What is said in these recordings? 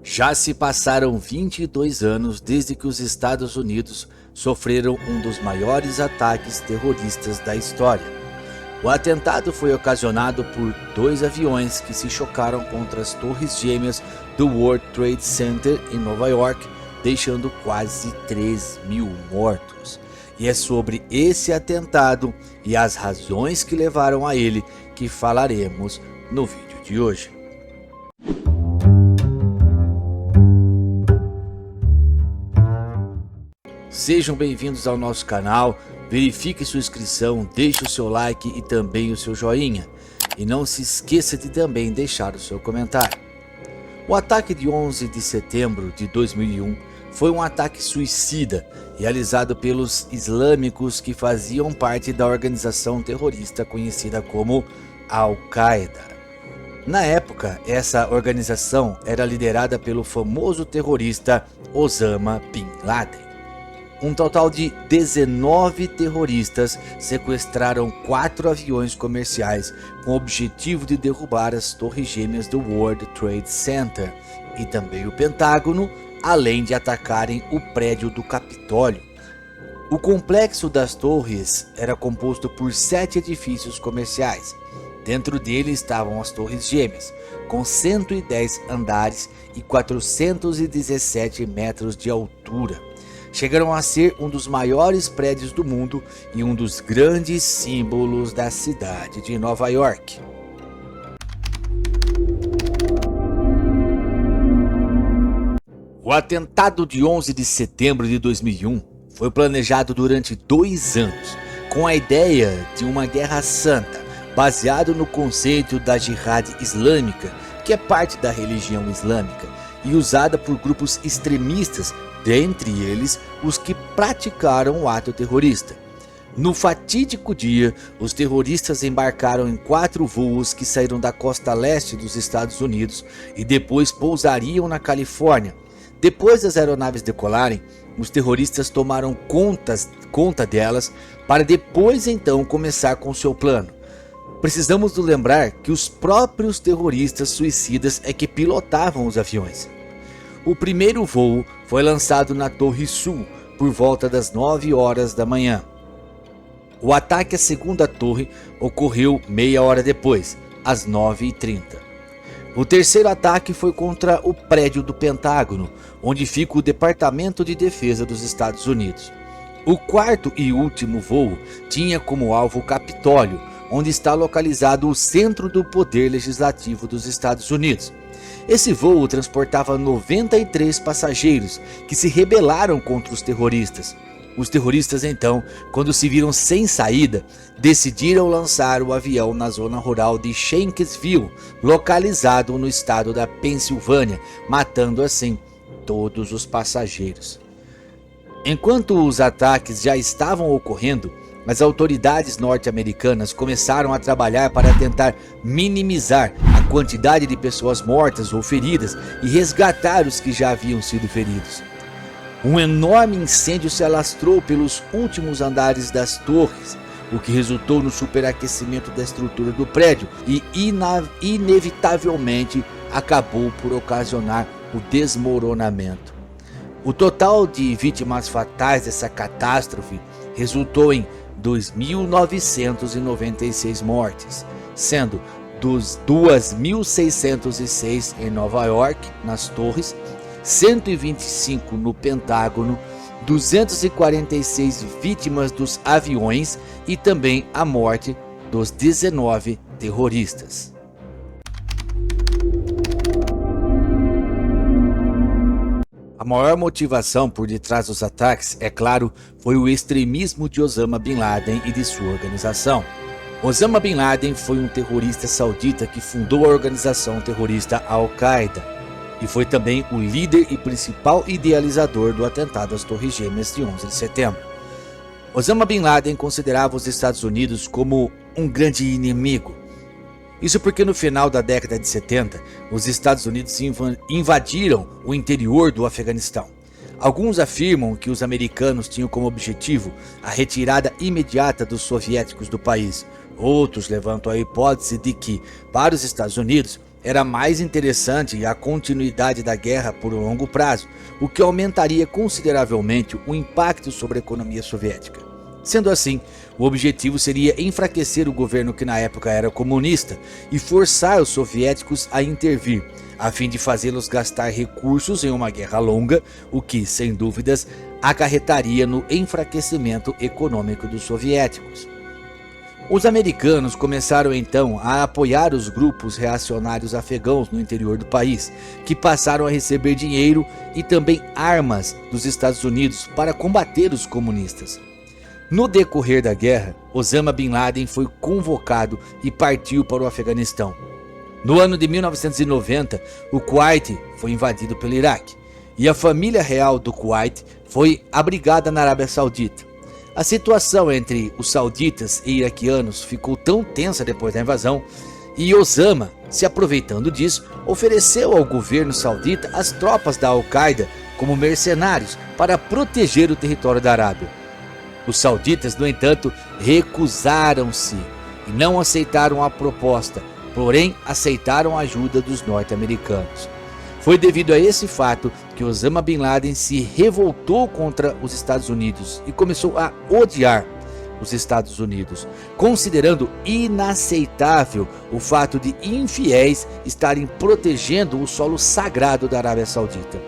Já se passaram 22 anos desde que os Estados Unidos sofreram um dos maiores ataques terroristas da história. O atentado foi ocasionado por dois aviões que se chocaram contra as torres gêmeas do World Trade Center em Nova York, deixando quase 3.000 mortos. E é sobre esse atentado e as razões que levaram a ele que falaremos no vídeo de hoje. Sejam bem-vindos ao nosso canal, verifique sua inscrição, deixe o seu like e também o seu joinha. E não se esqueça de também deixar o seu comentário. O ataque de 11 de setembro de 2001 foi um ataque suicida realizado pelos islâmicos que faziam parte da organização terrorista conhecida como Al-Qaeda. Na época, essa organização era liderada pelo famoso terrorista Osama Bin Laden. Um total de 19 terroristas sequestraram 4 aviões comerciais com o objetivo de derrubar as torres gêmeas do World Trade Center e também o Pentágono, além de atacarem o prédio do Capitólio. O complexo das torres era composto por 7 edifícios comerciais. Dentro dele estavam as torres gêmeas, com 110 andares e 417 metros de altura. Chegaram a ser um dos maiores prédios do mundo e um dos grandes símbolos da cidade de Nova York. O atentado de 11 de setembro de 2001 foi planejado durante 2 anos, com a ideia de uma guerra santa, baseado no conceito da Jihad Islâmica, que é parte da religião islâmica, e usada por grupos extremistas, dentre eles os que praticaram o ato terrorista. No fatídico dia, os terroristas embarcaram em 4 voos que saíram da costa leste dos Estados Unidos e depois pousariam na Califórnia. Depois das aeronaves decolarem, os terroristas tomaram conta delas para depois então começar com seu plano. Precisamos lembrar que os próprios terroristas suicidas é que pilotavam os aviões. O primeiro voo foi lançado na Torre Sul por volta das 9 horas da manhã. O ataque à segunda torre ocorreu meia hora depois, às 9h30. O terceiro ataque foi contra o prédio do Pentágono, onde fica o Departamento de Defesa dos Estados Unidos. O quarto e último voo tinha como alvo o Capitólio, onde está localizado o centro do poder legislativo dos Estados Unidos. Esse voo transportava 93 passageiros que se rebelaram contra os terroristas. Os terroristas então, quando se viram sem saída, decidiram lançar o avião na zona rural de Shanksville, localizado no estado da Pensilvânia, matando assim todos os passageiros. Enquanto os ataques já estavam ocorrendo, as autoridades norte-americanas começaram a trabalhar para tentar minimizar a quantidade de pessoas mortas ou feridas e resgatar os que já haviam sido feridos. Um enorme incêndio se alastrou pelos últimos andares das torres, o que resultou no superaquecimento da estrutura do prédio e inevitavelmente acabou por ocasionar o desmoronamento. O total de vítimas fatais dessa catástrofe resultou em 2.996 mortes, sendo dos 2.606 em Nova York, nas torres, 125 no Pentágono, 246 vítimas dos aviões e também a morte dos 19 terroristas. A maior motivação por detrás dos ataques, é claro, foi o extremismo de Osama Bin Laden e de sua organização. Osama Bin Laden foi um terrorista saudita que fundou a organização terrorista Al-Qaeda e foi também o líder e principal idealizador do atentado às Torres Gêmeas de 11 de setembro. Osama Bin Laden considerava os Estados Unidos como um grande inimigo. Isso porque no final da década de 70, os Estados Unidos invadiram o interior do Afeganistão. Alguns afirmam que os americanos tinham como objetivo a retirada imediata dos soviéticos do país. Outros levantam a hipótese de que, para os Estados Unidos, era mais interessante a continuidade da guerra por um longo prazo, o que aumentaria consideravelmente o impacto sobre a economia soviética. Sendo assim, o objetivo seria enfraquecer o governo que na época era comunista e forçar os soviéticos a intervir, a fim de fazê-los gastar recursos em uma guerra longa, o que, sem dúvidas, acarretaria no enfraquecimento econômico dos soviéticos. Os americanos começaram então a apoiar os grupos reacionários afegãos no interior do país, que passaram a receber dinheiro e também armas dos Estados Unidos para combater os comunistas. No decorrer da guerra, Osama Bin Laden foi convocado e partiu para o Afeganistão. No ano de 1990, o Kuwait foi invadido pelo Iraque, e a família real do Kuwait foi abrigada na Arábia Saudita. A situação entre os sauditas e iraquianos ficou tão tensa depois da invasão, e Osama, se aproveitando disso, ofereceu ao governo saudita as tropas da Al-Qaeda como mercenários para proteger o território da Arábia. Os sauditas, no entanto, recusaram-se e não aceitaram a proposta, porém aceitaram a ajuda dos norte-americanos. Foi devido a esse fato que Osama Bin Laden se revoltou contra os Estados Unidos e começou a odiar os Estados Unidos, considerando inaceitável o fato de infiéis estarem protegendo o solo sagrado da Arábia Saudita.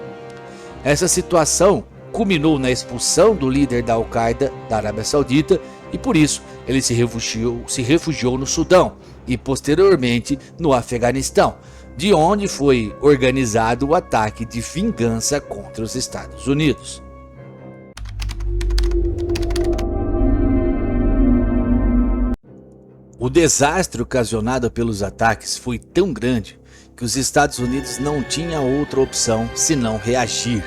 Essa situação culminou na expulsão do líder da Al-Qaeda da Arábia Saudita e por isso ele se refugiou no Sudão e posteriormente no Afeganistão, de onde foi organizado o ataque de vingança contra os Estados Unidos. O desastre ocasionado pelos ataques foi tão grande que os Estados Unidos não tinham outra opção senão reagir.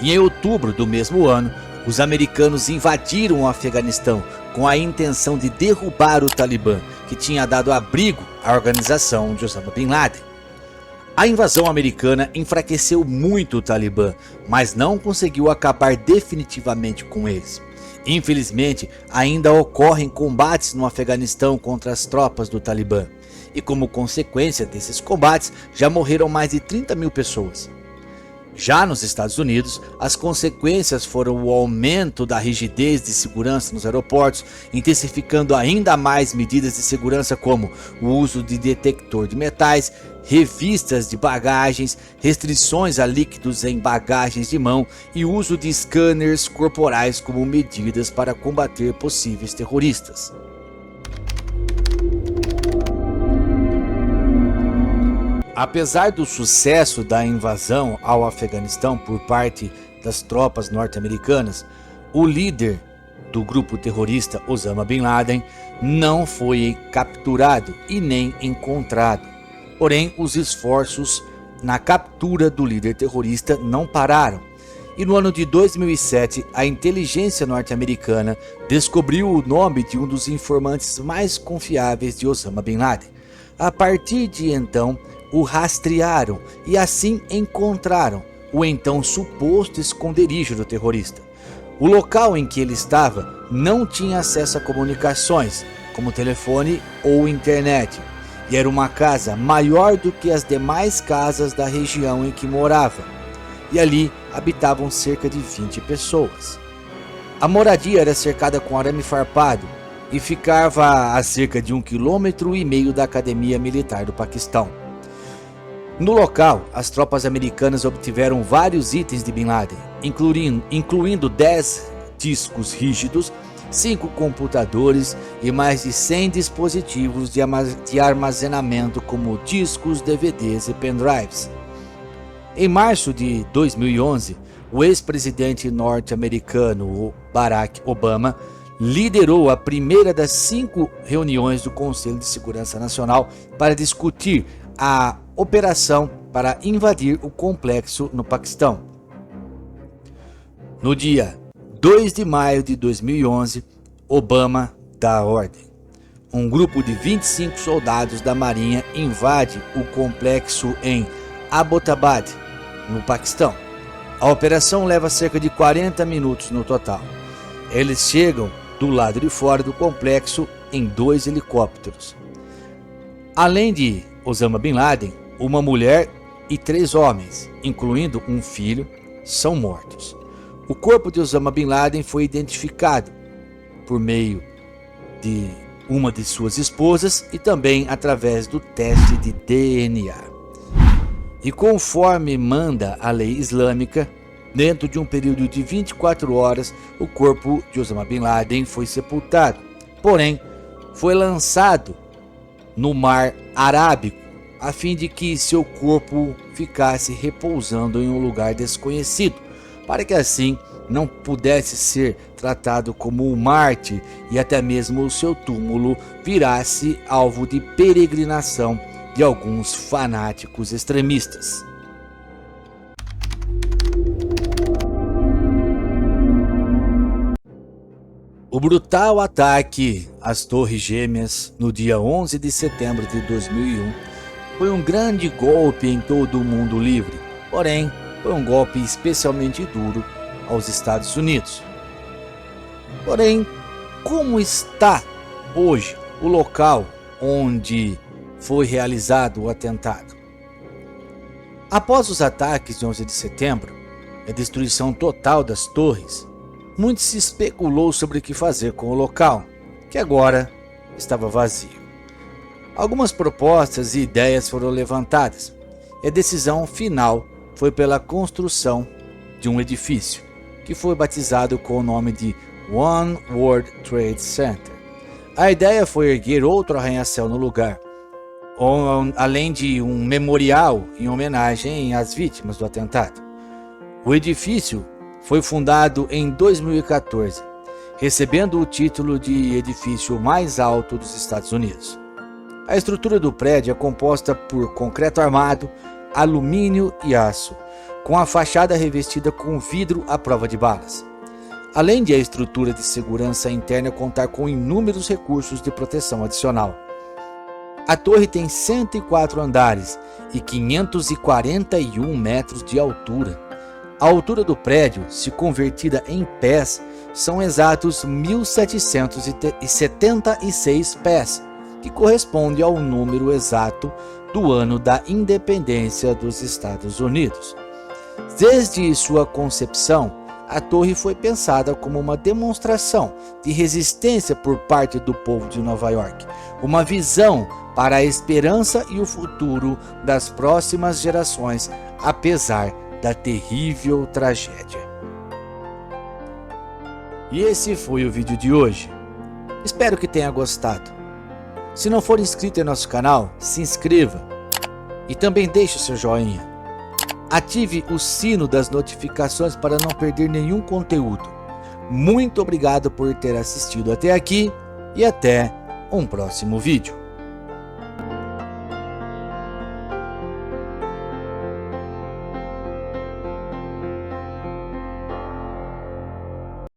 E em outubro do mesmo ano, os americanos invadiram o Afeganistão com a intenção de derrubar o Talibã, que tinha dado abrigo à organização de Osama Bin Laden. A invasão americana enfraqueceu muito o Talibã, mas não conseguiu acabar definitivamente com eles. Infelizmente, ainda ocorrem combates no Afeganistão contra as tropas do Talibã, e como consequência desses combates, já morreram mais de 30 mil pessoas. Já nos Estados Unidos, as consequências foram o aumento da rigidez de segurança nos aeroportos, intensificando ainda mais medidas de segurança como o uso de detector de metais, revistas de bagagens, restrições a líquidos em bagagens de mão e uso de scanners corporais como medidas para combater possíveis terroristas. Apesar do sucesso da invasão ao Afeganistão por parte das tropas norte-americanas, o líder do grupo terrorista Osama Bin Laden não foi capturado e nem encontrado. Porém, os esforços na captura do líder terrorista não pararam. E no ano de 2007, a inteligência norte-americana descobriu o nome de um dos informantes mais confiáveis de Osama Bin Laden. A partir de então, o rastrearam e assim encontraram o então suposto esconderijo do terrorista. O local em que ele estava não tinha acesso a comunicações, como telefone ou internet, e era uma casa maior do que as demais casas da região em que morava, e ali habitavam cerca de 20 pessoas. A moradia era cercada com arame farpado e ficava a cerca de 1,5 km da Academia Militar do Paquistão. No local, as tropas americanas obtiveram vários itens de Bin Laden, incluindo 10 discos rígidos, 5 computadores e mais de 100 dispositivos de armazenamento como discos, DVDs e pendrives. Em março de 2011, o ex-presidente norte-americano Barack Obama liderou a primeira das 5 reuniões do Conselho de Segurança Nacional para discutir a operação para invadir o complexo no Paquistão. No dia 2 de maio de 2011, Obama dá a ordem. Um grupo de 25 soldados da Marinha invade o complexo em Abbottabad, no Paquistão. A operação leva cerca de 40 minutos no total. Eles chegam do lado de fora do complexo em 2 helicópteros. Além de Osama Bin Laden, uma mulher e 3 homens, incluindo um filho, são mortos. O corpo de Osama Bin Laden foi identificado por meio de uma de suas esposas e também através do teste de DNA. E conforme manda a lei islâmica, dentro de um período de 24 horas, o corpo de Osama Bin Laden foi sepultado. Porém, foi lançado no mar Arábico, a fim de que seu corpo ficasse repousando em um lugar desconhecido, para que assim não pudesse ser tratado como um mártir e até mesmo o seu túmulo virasse alvo de peregrinação de alguns fanáticos extremistas. O brutal ataque às Torres Gêmeas no dia 11 de setembro de 2001 foi um grande golpe em todo o mundo livre, porém foi um golpe especialmente duro aos Estados Unidos. Porém, como está hoje o local onde foi realizado o atentado? Após os ataques de 11 de setembro e a destruição total das torres, muito se especulou sobre o que fazer com o local, que agora estava vazio. Algumas propostas e ideias foram levantadas, e a decisão final foi pela construção de um edifício, que foi batizado com o nome de One World Trade Center. A ideia foi erguer outro arranha-céu no lugar, além de um memorial em homenagem às vítimas do atentado. O edifício foi fundado em 2014, recebendo o título de edifício mais alto dos Estados Unidos. A estrutura do prédio é composta por concreto armado, alumínio e aço, com a fachada revestida com vidro à prova de balas. Além de a estrutura de segurança interna contar com inúmeros recursos de proteção adicional. A torre tem 104 andares e 541 metros de altura. A altura do prédio, se convertida em pés, são exatos 1.776 pés, que corresponde ao número exato do ano da independência dos Estados Unidos. Desde sua concepção, a torre foi pensada como uma demonstração de resistência por parte do povo de Nova York, uma visão para a esperança e o futuro das próximas gerações, apesar da terrível tragédia. E esse foi o vídeo de hoje. Espero que tenha gostado. Se não for inscrito em nosso canal, se inscreva e também deixe o seu joinha. Ative o sino das notificações para não perder nenhum conteúdo. Muito obrigado por ter assistido até aqui e até um próximo vídeo.